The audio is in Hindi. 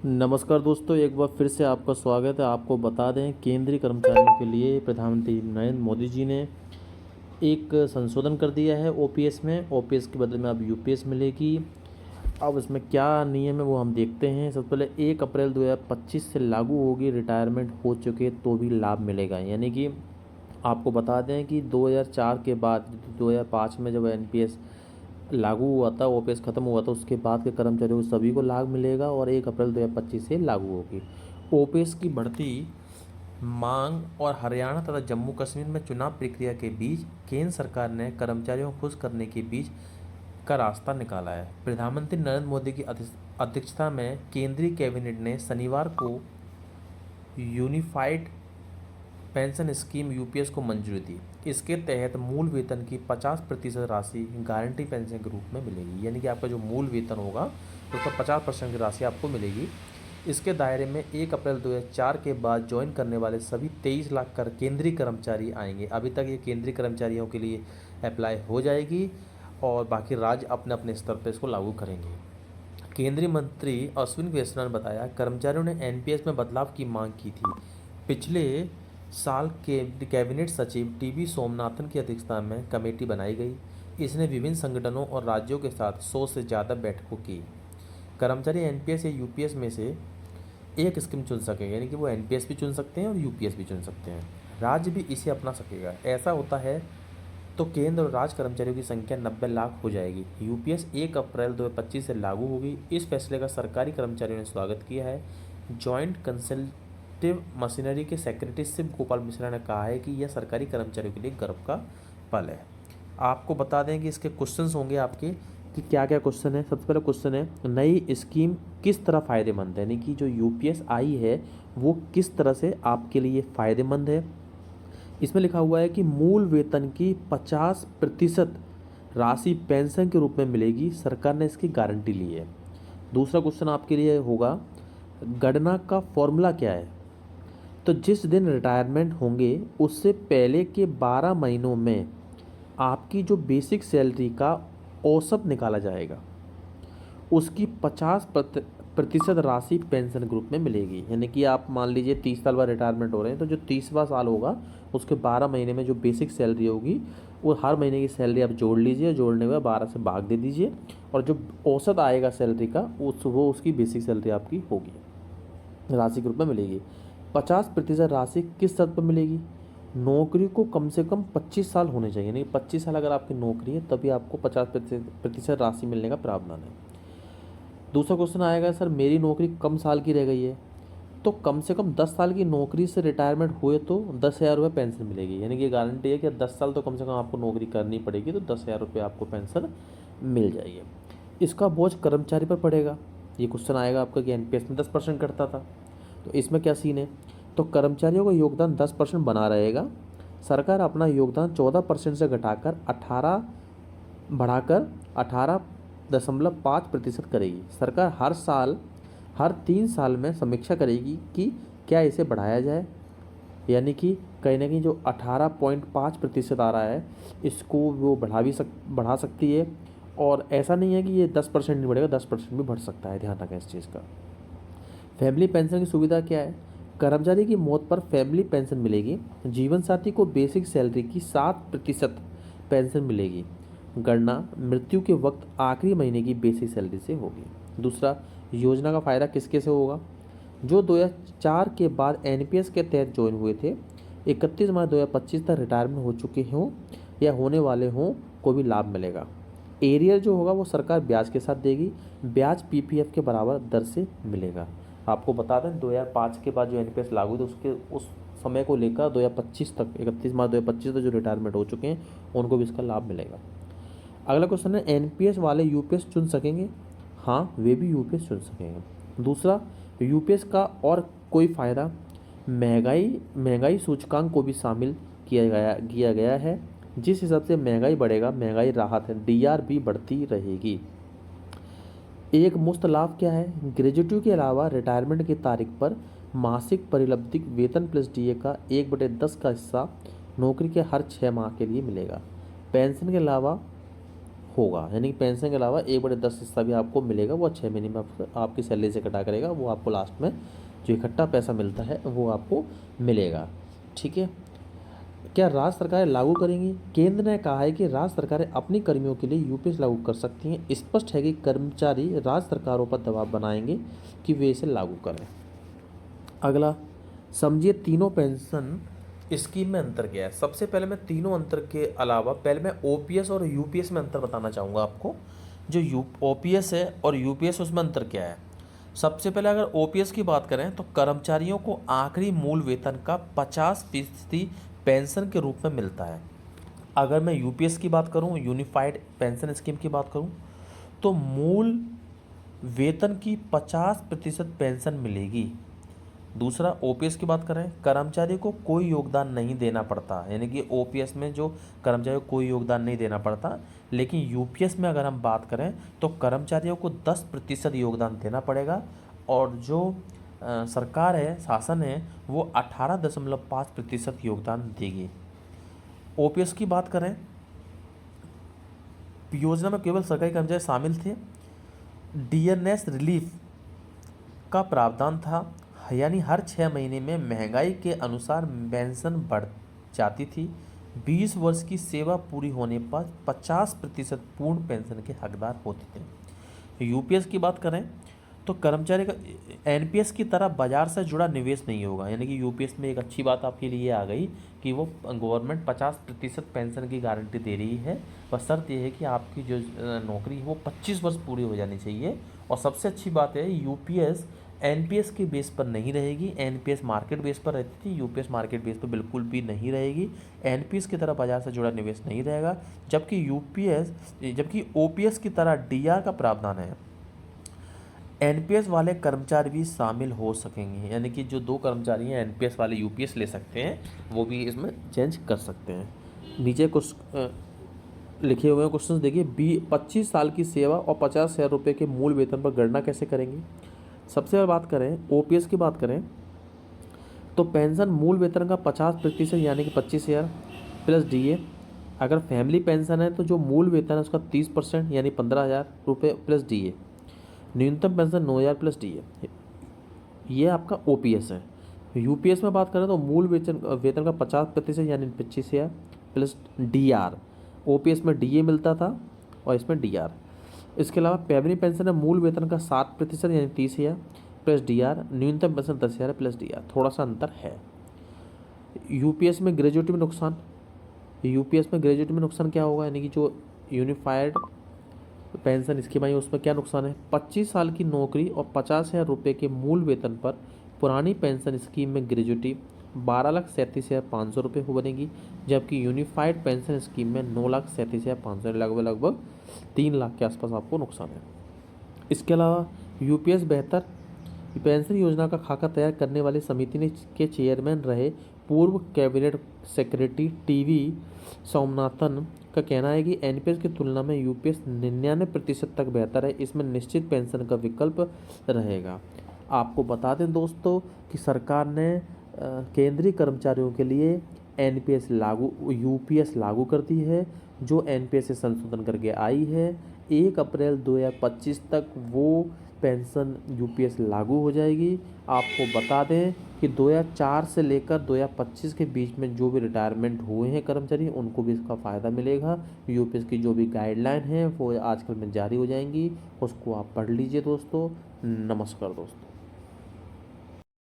नमस्कार दोस्तों, एक बार फिर से आपका स्वागत है। आपको बता दें, केंद्रीय कर्मचारियों के लिए प्रधानमंत्री नरेंद्र मोदी जी ने एक संशोधन कर दिया है ओपीएस में। ओपीएस के बदले में अब यूपीएस मिलेगी। अब इसमें क्या नियम है वो हम देखते हैं। सबसे पहले 1 अप्रैल 2025 से लागू होगी। रिटायरमेंट हो चुके तो भी लाभ मिलेगा। यानी कि आपको बता दें कि 2004 के बाद 2005 में जब एनपीएस लागू हुआ था, ओपीएस ख़त्म हुआ था, उसके बाद के कर्मचारियों को सभी को लाभ मिलेगा और 1 अप्रैल 2025 से लागू होगी। ओपीएस की बढ़ती मांग और हरियाणा तथा जम्मू कश्मीर में चुनाव प्रक्रिया के बीच केंद्र सरकार ने कर्मचारियों को खुश करने के बीच का रास्ता निकाला है। प्रधानमंत्री नरेंद्र मोदी की अध्यक्षता में केंद्रीय कैबिनेट ने शनिवार को यूनिफाइड पेंशन स्कीम यूपीएस को मंजूरी दी। इसके तहत मूल वेतन की 50% राशि गारंटी पेंशन के रूप में मिलेगी। यानी कि आपका जो मूल वेतन होगा उसका 50% की राशि आपको मिलेगी। इसके दायरे में 1 अप्रैल 2004 के बाद ज्वाइन करने वाले सभी 23 लाख केंद्रीय कर्मचारी आएंगे। अभी तक ये केंद्रीय कर्मचारियों के लिए अप्लाई हो जाएगी और बाकी राज्य अपने अपने स्तर पर इसको लागू करेंगे। केंद्रीय मंत्री अश्विनी वैष्णव ने बताया, कर्मचारियों ने एनपीएस में बदलाव की मांग की थी। पिछले साल के कैबिनेट सचिव टीबी सोमनाथन की अध्यक्षता में कमेटी बनाई गई। इसने विभिन्न संगठनों और राज्यों के साथ 100 से ज़्यादा बैठकों की। कर्मचारी एनपीएस या यूपीएस में से एक स्कीम चुन सकेंगे। यानी कि वो एनपीएस भी चुन सकते हैं और यूपीएस भी चुन सकते हैं। राज्य भी इसे अपना सकेगा। ऐसा होता है तो केंद्र और राज्य कर्मचारियों की संख्या 90 लाख हो जाएगी। यूपीएस 1 अप्रैल 2025 से लागू होगी। इस फैसले का सरकारी कर्मचारियों ने स्वागत किया है। जॉइंट कंसल्टिव मशीनरी के सेक्रेटरी शिव गोपाल मिश्रा ने कहा है कि यह सरकारी कर्मचारियों के लिए गर्व का पल है। आपको बता दें कि इसके क्वेश्चंस होंगे आपके कि क्या क्या क्वेश्चन है। सबसे पहला क्वेश्चन है, नई स्कीम किस तरह फ़ायदेमंद है। यानी कि जो यूपीएस आई है वो किस तरह से आपके लिए फ़ायदेमंद है। इसमें लिखा हुआ है कि मूल वेतन की 50% राशि पेंशन के रूप में मिलेगी। सरकार ने इसकी गारंटी ली है। दूसरा क्वेश्चन आपके लिए होगा, गणना का फॉर्मूला क्या है। तो जिस दिन रिटायरमेंट होंगे उससे पहले के 12 महीनों में आपकी जो बेसिक सैलरी का औसत निकाला जाएगा, उसकी 50% राशि पेंशन ग्रुप में मिलेगी। यानी कि आप मान लीजिए 30 साल बाद रिटायरमेंट हो रहे हैं, तो जो 30वां साल होगा उसके 12 महीने में जो बेसिक सैलरी होगी वो हर महीने की सैलरी आप जोड़ लीजिए। जोड़ने के बाद 12 से भाग दे दीजिए और जो औसत आएगा सैलरी का वो उसकी बेसिक सैलरी आपकी होगी, राशि के रूप में मिलेगी। 50% राशि किस शर्त पर मिलेगी। नौकरी को कम से कम 25 साल होने चाहिए। यानी 25 साल अगर आपकी नौकरी है तभी आपको 50% राशि मिलने का प्रावधान है। दूसरा क्वेश्चन आएगा, सर मेरी नौकरी कम साल की रह गई है, तो कम से कम 10 साल की नौकरी से रिटायरमेंट हुए तो 10,000 रुपये पेंशन मिलेगी। यानी कि गारंटी है कि 10 साल तो कम से कम आपको नौकरी करनी पड़ेगी, तो 10,000 रुपये आपको पेंशन मिल जाएगी। इसका बोझ कर्मचारी पर पड़ेगा। ये क्वेश्चन आएगा आपका कि एनपीएस में 10% कटता था, तो इसमें क्या सीन है। तो कर्मचारियों का योगदान 10% बना रहेगा। सरकार अपना योगदान 14% से घटाकर 18 बढ़ाकर 18.5% करेगी। सरकार हर 3 साल में समीक्षा करेगी कि क्या इसे बढ़ाया जाए। यानी कि कहीं ना कहीं जो 18.5% आ रहा है इसको वो बढ़ा सकती है। और ऐसा नहीं है कि ये 10% नहीं बढ़ेगा, 10% भी बढ़ सकता है। ध्यान रखें इस चीज़ का। फैमिली पेंशन की सुविधा क्या है। कर्मचारी की मौत पर फैमिली पेंशन मिलेगी। जीवन साथी को बेसिक सैलरी की 7% पेंशन मिलेगी। गणना मृत्यु के वक्त आखिरी महीने की बेसिक सैलरी से होगी। दूसरा, योजना का फ़ायदा किसके से होगा। जो 2004 के बाद एनपीएस के तहत ज्वाइन हुए थे, 31 मार्च 2025 तक रिटायरमेंट हो चुके हों या होने वाले हों को भी लाभ मिलेगा। एरियर जो होगा वो सरकार ब्याज के साथ देगी। ब्याज पीपीएफ के बराबर दर से मिलेगा। आपको बता दें 2005 के बाद जो एनपीएस लागू हुई तो उसके उस समय को लेकर 2025 तक, 31 मार्च 2025 तक जो रिटायरमेंट हो चुके हैं उनको भी इसका लाभ मिलेगा। अगला क्वेश्चन है, एनपीएस वाले यूपीएस चुन सकेंगे। हाँ, वे भी यूपीएस चुन सकेंगे। दूसरा, यूपीएस का और कोई फ़ायदा, महंगाई सूचकांक को भी शामिल किया गया है। जिस हिसाब से महंगाई बढ़ेगा, महंगाई राहत है, डीआर भी बढ़ती रहेगी। एक मुफ्त लाभ क्या है। ग्रेजुएटी के अलावा रिटायरमेंट की तारीख पर मासिक परिलब्धिक वेतन प्लस डीए का 1/10 का हिस्सा नौकरी के हर 6 माह के लिए मिलेगा। पेंशन के अलावा होगा, यानी कि पेंशन के अलावा 1/10 हिस्सा भी आपको मिलेगा, वो 6 महीने में आपकी सैलरी से कटा करेगा, वो आपको लास्ट में जो इकट्ठा पैसा मिलता है वो आपको मिलेगा। ठीक है। क्या राज्य सरकारें लागू करेंगी? केंद्र ने कहा है कि राज्य सरकारें अपनी कर्मियों के लिए यूपीएस लागू कर सकती हैं। स्पष्ट है कि कर्मचारी राज्य सरकारों पर दबाव बनाएंगे कि वे इसे लागू करें। अगला, समझिए तीनों पेंशन स्कीम में अंतर क्या है। सबसे पहले मैं तीनों अंतर के अलावा पहले मैं ओपीएस और यूपीएस में अंतर बताना चाहूँगा आपको। जो ओपीएस है और यूपीएस, उसमें अंतर क्या है। सबसे पहले अगर ओपीएस की बात करें तो कर्मचारियों को आखिरी मूल वेतन का 50% पेंशन के रूप में मिलता है। अगर मैं यूपीएस की बात करूं, यूनिफाइड पेंशन स्कीम की बात करूं, तो मूल वेतन की 50% पेंशन मिलेगी। दूसरा, ओपीएस की बात करें, कर्मचारी को कोई योगदान नहीं देना पड़ता, यानी कि ओपीएस में जो कर्मचारी को कोई योगदान नहीं देना पड़ता, लेकिन यूपीएस में अगर हम बात करें तो कर्मचारियों को 10% योगदान देना पड़ेगा, और जो सरकार है, शासन है, वो 18.5% योगदान देगी। ओपीएस की बात करें, योजना में केवल सरकारी कर्मचारी शामिल थे, डीएनएस रिलीफ का प्रावधान था, यानी हर 6 महीने में महंगाई के अनुसार पेंशन बढ़ जाती थी। 20 वर्ष की सेवा पूरी होने पर 50% पूर्ण पेंशन के हकदार होते थे। यूपीएस की बात करें तो कर्मचारी का एनपीएस की तरह बाजार से जुड़ा निवेश नहीं होगा, यानी कि यूपीएस में एक अच्छी बात आपके लिए आ गई कि वो गवर्नमेंट 50% पेंशन की गारंटी दे रही है, बस शर्त यह है कि आपकी जो नौकरी है वो 25 वर्ष पूरी हो जानी चाहिए। और सबसे अच्छी बात है, यूपीएस एनपीएस के बेस पर नहीं रहेगी, एनपीएस मार्केट बेस पर रहती थी, यूपीएस मार्केट बेस पर बिल्कुल भी नहीं रहेगी। एनपीएस की तरह बाजार से जुड़ा निवेश नहीं रहेगा, जबकि ओपीएस की तरह डीआर का प्रावधान है। एनपीएस वाले कर्मचारी भी शामिल हो सकेंगे, यानी कि जो 2 कर्मचारी हैं एनपीएस वाले यूपीएस ले सकते हैं, वो भी इसमें चेंज कर सकते हैं। नीचे कुछ लिखे हुए हैं क्वेश्चन देखिए। 25 साल की सेवा और 50,000 रुपये के मूल वेतन पर गणना कैसे करेंगे। सबसे पहले बात करें ओपीएस की बात करें तो पेंशन मूल वेतन का 50% यानी कि 25,000 प्लस डीए। अगर फैमिली पेंशन है तो जो मूल वेतन है उसका 30% यानी 15,000 रुपये प्लस डीए। न्यूनतम पेंशन 9,000 प्लस डीए। ये आपका ओपीएस है। यूपीएस में बात करें तो मूल वेतन का 50% यानी 25,000 प्लस डीआर। ओपीएस में डीए मिलता था और इसमें डीआर। इसके अलावा फैमिली पेंशन है मूल वेतन का 7% यानी 30,000 प्लस डीआर। न्यूनतम पेंशन 10,000 प्लस डीआर। थोड़ा सा अंतर है। यूपीएस में ग्रेजुएटी में नुकसान। यूपीएस में ग्रेजुएटी में नुकसान क्या होगा, यानी कि जो यूनिफाइड पेंशन स्कीम आई उसमें क्या नुकसान है। 25 साल की नौकरी और 50,000 रुपये के मूल वेतन पर पुरानी पेंशन स्कीम में ग्रेजुएटी 12,37,500 रुपये हो बनेगी, जबकि यूनिफाइड पेंशन स्कीम में 9,37,500, लगभग 3 लाख के आसपास आपको नुकसान है। इसके अलावा यूपीएस बेहतर पेंशन योजना का खाका तैयार करने वाली समिति के चेयरमैन रहे पूर्व कैबिनेट सेक्रेटरी टीवी सोमनाथन का कहना है कि एनपीएस की तुलना में यूपीएस 99% तक बेहतर है, इसमें निश्चित पेंशन का विकल्प रहेगा। आपको बता दें दोस्तों कि सरकार ने केंद्रीय कर्मचारियों के लिए यूपीएस लागू कर दी है, जो एनपीएस से संशोधन करके आई है। 1 अप्रैल 2025 तक वो पेंशन यूपीएस लागू हो जाएगी। आपको बता दें कि 2004 से लेकर 2025 के बीच में जो भी रिटायरमेंट हुए हैं कर्मचारी, उनको भी इसका फ़ायदा मिलेगा। यूपीएस की जो भी गाइडलाइन है वो आजकल में जारी हो जाएंगी, उसको आप पढ़ लीजिए दोस्तों। नमस्कार दोस्तों।